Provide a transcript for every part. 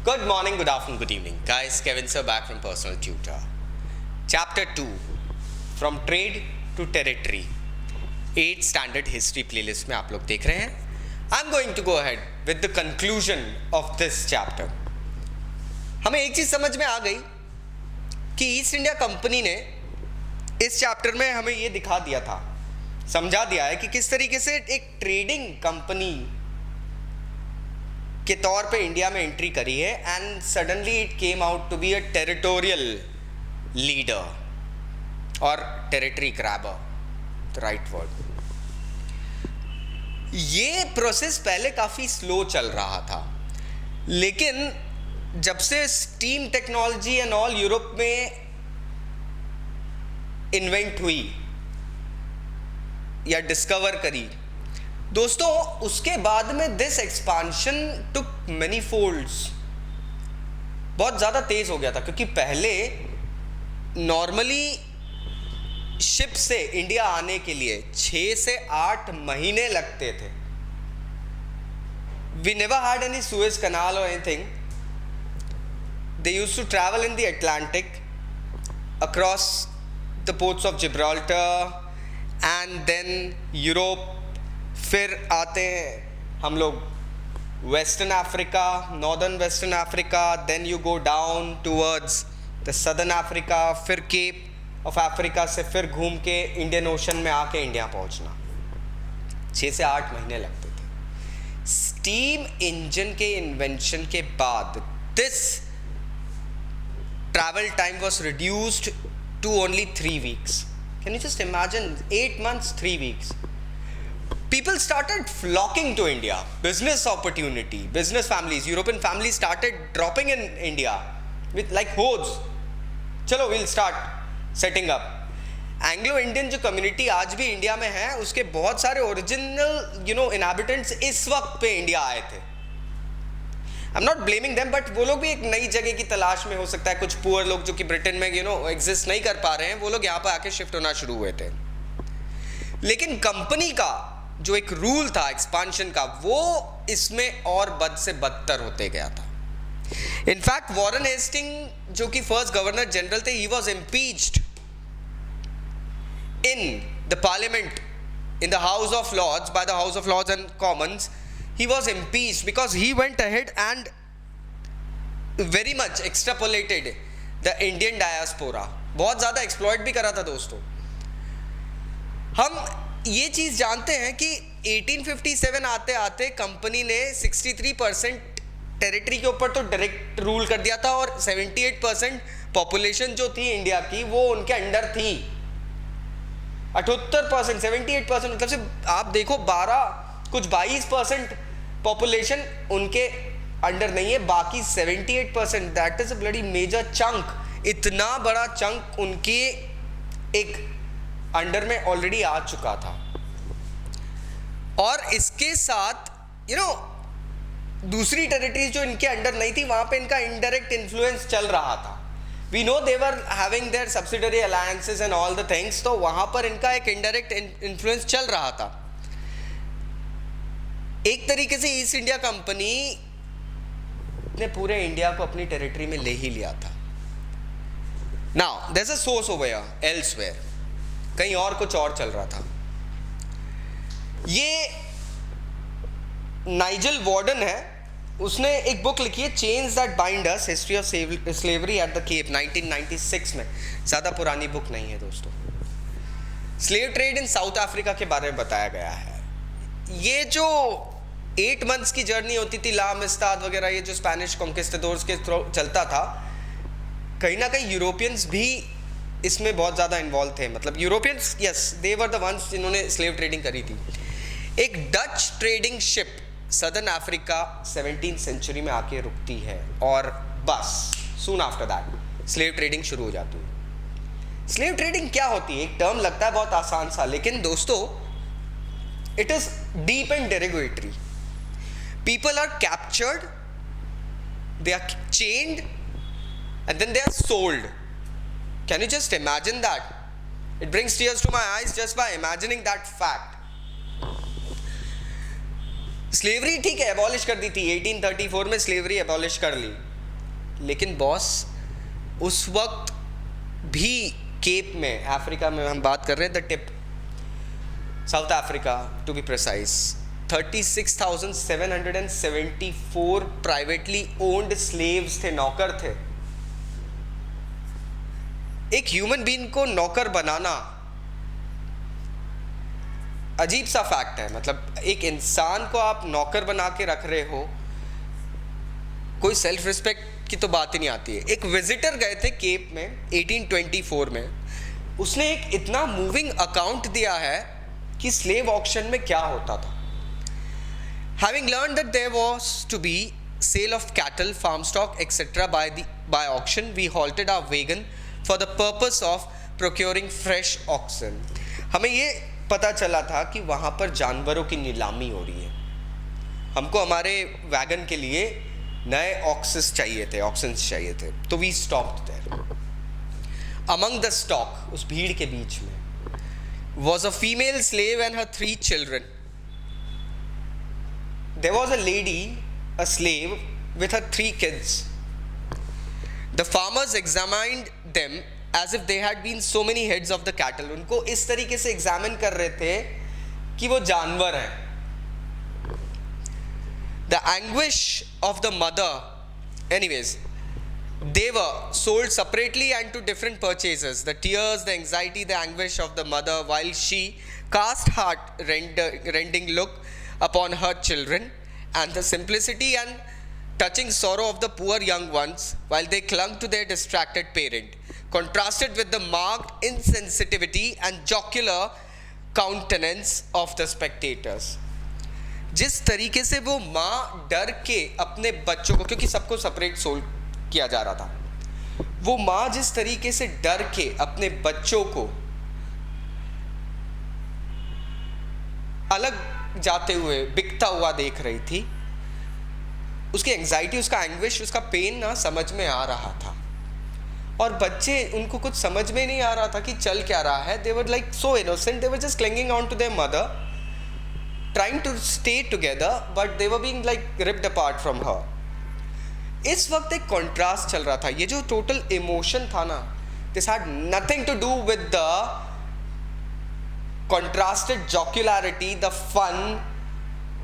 Good morning, good afternoon, good evening. Guys, Kevin sir back from Personal Tutor. Chapter 2, From Trade to Territory. 8th Standard History playlist में आप लोग देख रहे हैं. I'm going to go ahead with the conclusion of this chapter. हमें एक चीज़ समझ में आ गई कि ईस्ट इंडिया कंपनी ने इस चैप्टर में हमें ये दिखा दिया था, समझा दिया है कि किस तरीके से एक ट्रेडिंग कंपनी के तौर पे इंडिया में एंट्री करी है and suddenly it came out to be a territorial leader और territory grabber, the right word. ये प्रोसेस पहले काफ़ी स्लो चल रहा था, लेकिन जब से steam technology and all Europe में इन्वेंट हुई या डिस्कवर करी दोस्तों, उसके बाद में this expansion took many folds, बहुत ज़्यादा तेज हो गया था. क्योंकि पहले नॉर्मली शिप से इंडिया आने के लिए 6 से 8 महीने लगते थे. We never had any Suez canal और anything. They used to travel in the Atlantic across the ports of Gibraltar and then Europe. फिर आते हैं हम लोग western Africa, northern western Africa, then you go down towards the southern Africa, फिर Cape of Africa से फिर घूम के इंडियन ओशन में आके इंडिया पहुंचना. 6 से 8 महीने लगते थे. स्टीम इंजन के इन्वेंशन के बाद this travel time was reduced to only 3 weeks. Can you just imagine 8 months 3 weeks. People started flocking to India. Business opportunity, business families, European families started dropping in India with like hordes. चलो we'll start setting up. Anglo-Indian जो community आज भी India में है, उसके बहुत सारे original inhabitants इस वक्त पे इंडिया आए थे. I'm not blaming them, but वो लोग भी एक नई जगह की तलाश में, हो सकता है कुछ पुअर लोग जो कि ब्रिटेन में एग्जिस्ट नहीं कर पा रहे हैं, वो लोग यहाँ पर आके शिफ्ट होना शुरू हुए थे. लेकिन कंपनी का जो एक रूल था एक्सपांशन का, वो इसमें और बद से बदतर होते गया था. इनफैक्ट वॉरेन हेस्टिंग जो कि फर्स्ट गवर्नर जनरल थे, he was impeached in the parliament, in the house of lords, by the house of lords and commons. He was impeached because he went ahead and very much extrapolated the Indian diaspora. बहुत ज़्यादा exploit भी करा था दोस्तों. हम ये चीज़ जानते हैं कि 1857 आते आते कंपनी ने 63% टेरिटरी के ऊपर तो डायरेक्ट रूल कर दिया था और 78% पॉपुलेशन जो थी इंडिया की वो उनके अंडर थी. 78%, 78% मतलब से आप देखो 22% पॉपुलेशन उनके अंडर नहीं है, बाकी 78%. That is a bloody major chunk. इतना बड़ा चंक उनके एक अंडर में ऑलरेडी आ चुका था. और इसके साथ दूसरी टेरिटरीज जो इनके अंडर नहीं थी, वहां पे इनका इनडायरेक्ट इन्फ्लुएंस चल रहा था. We know they were having their subsidiary alliances and all the things, तो वहां पर इनका एक इनडायरेक्ट इन्फ्लुएंस चल रहा था. एक तरीके से ईस्ट इंडिया कंपनी ने पूरे इंडिया को अपनी टेरिटरी में ले ही लिया था. Now there is a source over here elsewhere, कहीं और कुछ और चल रहा था. ये नाइजल वार्डन है, उसने एक बुक लिखी है chains that bind us, history of slavery at the Cape, 1996 में. ज़्यादा पुरानी बुक नहीं है दोस्तों. Slave trade in South Africa के बारे में बताया गया है. ये जो 8 months की जर्नी होती थी, ला मिस्ताद वगैरह, ये जो स्पेनिश कॉन्किस्टाडोर्स के थ्रू चलता था, कहीं ना कहीं यूरोपियंस भी इसमें बहुत ज़्यादा इन्वॉल्व थे. मतलब Europeans, yes, they were the ones जिन्होंने स्लेव ट्रेडिंग करी थी. एक Dutch trading ship southern Africa 17th century में आके रुकती है और बस soon after that slave trading शुरू हो जाती है. स्लेव ट्रेडिंग क्या होती है? एक टर्म लगता है बहुत आसान सा, लेकिन दोस्तों it is deep and derogatory. People are captured, they are chained and then they are sold. Can you just imagine that? It brings tears to my eyes just by imagining that fact. Slavery ठीक है abolish कर दी थी, 1834 में slavery abolish कर ली, लेकिन boss उस वक्त भी केप में, अफ्रीका में हम बात कर रहे हैं, the tip, South Africa to be precise, 36,774 privately owned slaves थे, नौकर थे। एक ह्यूमन बीइंग को नौकर बनाना अजीब सा फैक्ट है। मतलब एक इंसान को आप नौकर बना के रख रहे हो, कोई सेल्फ रिस्पेक्ट की तो बात ही नहीं आती है। एक विजिटर गए थे केप में 1824 में, उसने एक इतना मूविंग अकाउंट दिया है कि स्लेव ऑक्शन में क्या होता था। Having learned that there was to be sale of cattle, farm stock, etc. by auction, we halted our wagon for the purpose of procuring fresh oxen. हमें ये पता चला था कि वहाँ पर जानवरों की नीलामी हो रही है, हमको हमारे वैगन के लिए नए ऑक्सेस चाहिए थे, तो we stopped there. Among the stock, उस भीड़ के बीच में, was a female slave and her 3 children. There was a lady, a slave, with her 3 kids. The farmers examined them as if they had been so many heads of the cattle. उनको इस तरीके से examine कर रहे थे कि वो जानवर हैं। The anguish of the mother, anyways, they were sold separately and to different purchasers. The tears, the anxiety, the anguish of the mother while she cast heart-rending look upon her children, and the simplicity and touching sorrow of the poor young ones while they clung to their distracted parent, contrasted with the marked insensitivity and jocular countenance of the spectators. जिस तरीके से वो माँ डर के अपने बच्चों को, क्योंकि सबको सेपरेट सोल्ड किया जा रहा था, वो माँ जिस तरीके से डर के अपने बच्चों को अलग जाते हुए, बिकता हुआ देख रही थी, उसकी एंजाइटी, उसका एंग्विश, उसका पेन ना समझ में आ रहा था। और बच्चे, उनको कुछ समझ में नहीं आ रहा था कि चल क्या रहा है। They were like so innocent, they were just clinging on to their mother, trying to stay together, but they were being like ripped apart from her. इस वक्त एक कॉन्ट्रास्ट चल रहा था। ये जो टोटल इमोशन था ना, this had nothing to do with the contrasted jocularity, the fun,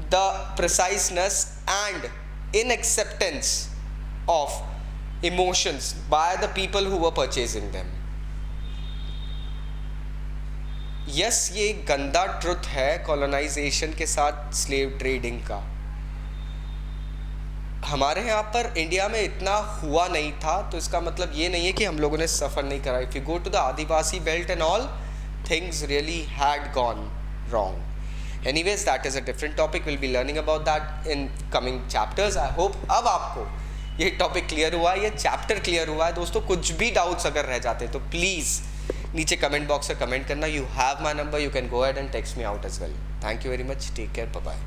the preciseness and inacceptance of emotions by the people who were purchasing them. Yes, ये गंदा ट्रुथ है कॉलोनाइजेशन के साथ स्लेव ट्रेडिंग का। हमारे यहाँ पर इंडिया में इतना हुआ नहीं था, तो इसका मतलब ये नहीं है कि हम लोगों ने सफ़र नहीं करा। If you go to the Adivasi belt and all, things really had gone wrong. Anyways, that is a different topic. We'll be learning about that in coming chapters. I hope अब आपको ये टॉपिक क्लियर हुआ है, ये chapter clear हुआ है। दोस्तों, कुछ भी डाउट्स अगर रह जाते तो प्लीज़ नीचे कमेंट बॉक्स में कमेंट करना। You have my number, you can go ahead and text me out as well. Thank you very much. Take care. Bye bye.